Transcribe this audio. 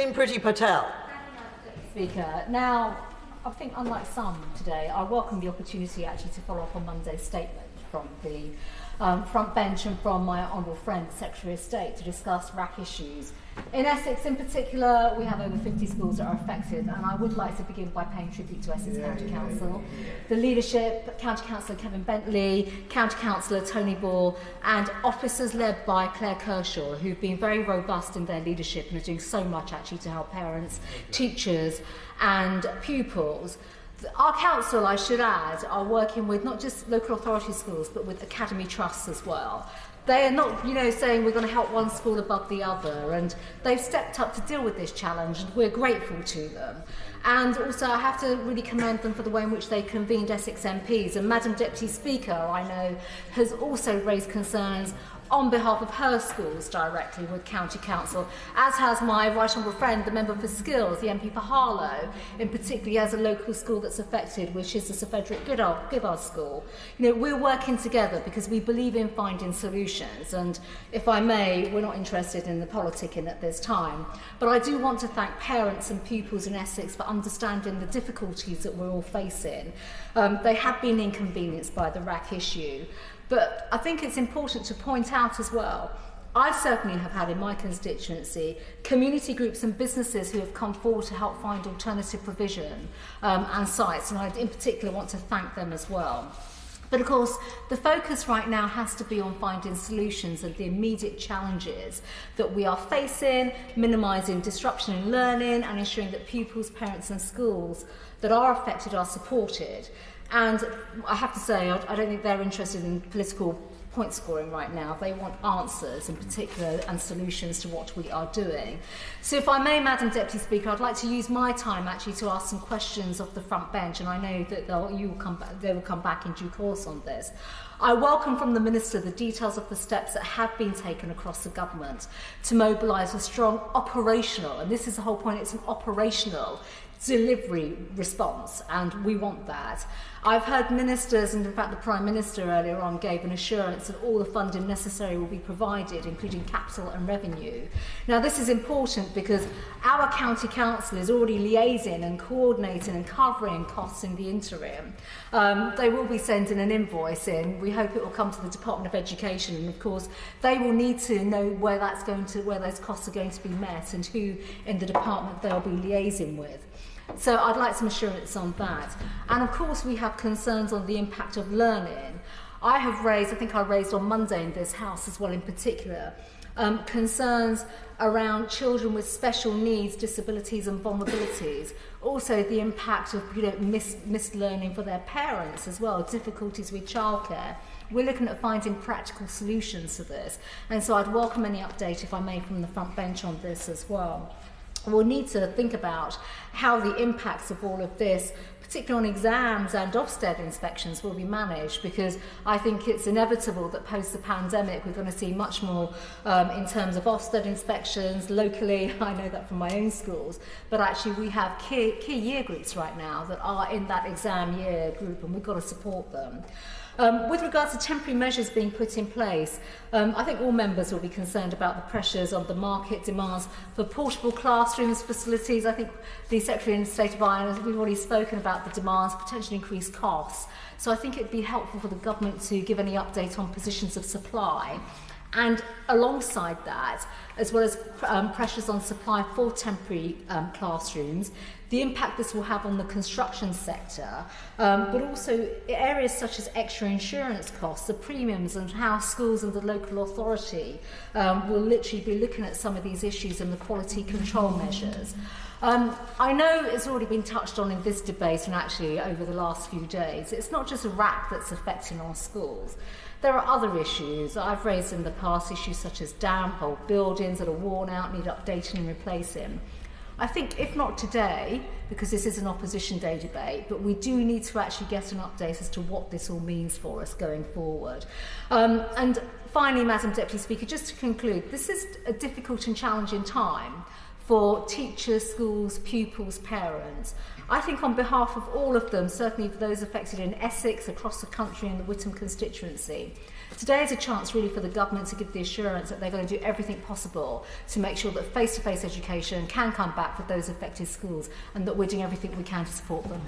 name Priti Patel. Speaker. Now, I think unlike some today, I welcome the opportunity actually to follow up on Monday's statement from the front bench and from my honourable friend, the Secretary of State, to discuss RAC issues. In Essex in particular, we have over 50 schools that are affected, and I would like to begin by paying tribute to Essex County Council. The leadership, County Councillor Kevin Bentley, County Councillor Tony Ball, and officers led by Claire Kershaw, who've been very robust in their leadership and are doing so much actually to help parents, teachers and pupils. Our council, I should add, are working with not just local authority schools, but with academy trusts as well. They are not, saying we're going to help one school above the other, and they've stepped up to deal with this challenge, and we're grateful to them. And also, I have to really commend them for the way in which they convened Essex MPs. And Madam Deputy Speaker, I know, has also raised concerns on behalf of her schools directly with County Council, as has my right honourable friend, the member for Skills, the MP for Harlow, in particularly as a local school that's affected, which is the Sir Frederick Goodard School. We're working together because we believe in finding solutions, and if I may, we're not interested in the politicking at this time. But I do want to thank parents and pupils in Essex for understanding the difficulties that we're all facing. They have been inconvenienced by the RAC issue. But I think it's important to point out as well, I certainly have had in my constituency community groups and businesses who have come forward to help find alternative provision and sites, and I in particular want to thank them as well. But of course, the focus right now has to be on finding solutions and the immediate challenges that we are facing, minimising disruption in learning and ensuring that pupils, parents and schools that are affected are supported. And I have to say, I don't think they're interested in political point scoring right now. They want answers in particular and solutions to what we are doing. So if I may, Madam Deputy Speaker, I'd like to use my time actually to ask some questions of the front bench, and I know that they will come back in due course on this. I welcome from the Minister the details of the steps that have been taken across the government to mobilise a strong operational, and this is the whole point, it's an operational delivery response, and we want that. I've heard ministers, and in fact the Prime Minister earlier on gave an assurance that all the funding necessary will be provided, including capital and revenue. Now this is important because our County Council is already liaising and coordinating and covering costs in the interim. They will be sending an invoice in. We hope it will come to the Department of Education, and of course they will need to know where those costs are going to be met and who in the department they'll be liaising with. So I'd like some assurance on that. And of course we have concerns on the impact of learning. I think I raised on Monday in this House as well in particular, concerns around children with special needs, disabilities and vulnerabilities. Also the impact of missed learning for their parents as well, difficulties with childcare. We're looking at finding practical solutions to this. And so I'd welcome any update, if I may, from the front bench on this as well. We'll need to think about how the impacts of all of this, particularly on exams and Ofsted inspections, will be managed, because I think it's inevitable that post the pandemic we're going to see much more in terms of Ofsted inspections locally. I know that from my own schools, but actually we have key year groups right now that are in that exam year group, and we've got to support them. With regards to temporary measures being put in place, I think all members will be concerned about the pressures on the market demands for portable classrooms, facilities. I think the Secretary of State of Ireland, we've already spoken about the demands, potentially increased costs. So I think it'd be helpful for the government to give any update on positions of supply. And alongside that, as well as pressures on supply for temporary classrooms, the impact this will have on the construction sector, but also areas such as extra insurance costs, the premiums, and how schools and the local authority will literally be looking at some of these issues and the quality control measures. I know it's already been touched on in this debate and actually over the last few days. It's not just a RAC that's affecting our schools. There are other issues I've raised in the past, issues such as damp, old buildings that are worn out, need updating and replacing. I think, if not today, because this is an Opposition Day debate, but we do need to actually get an update as to what this all means for us going forward. And finally, Madam Deputy Speaker, just to conclude, this is a difficult and challenging time for teachers, schools, pupils, parents. I think on behalf of all of them, certainly for those affected in Essex, across the country and the Witham constituency, Today is a chance really for the government to give the assurance that they're going to do everything possible to make sure that face-to-face education can come back for those affected schools, and that we're doing everything we can to support them.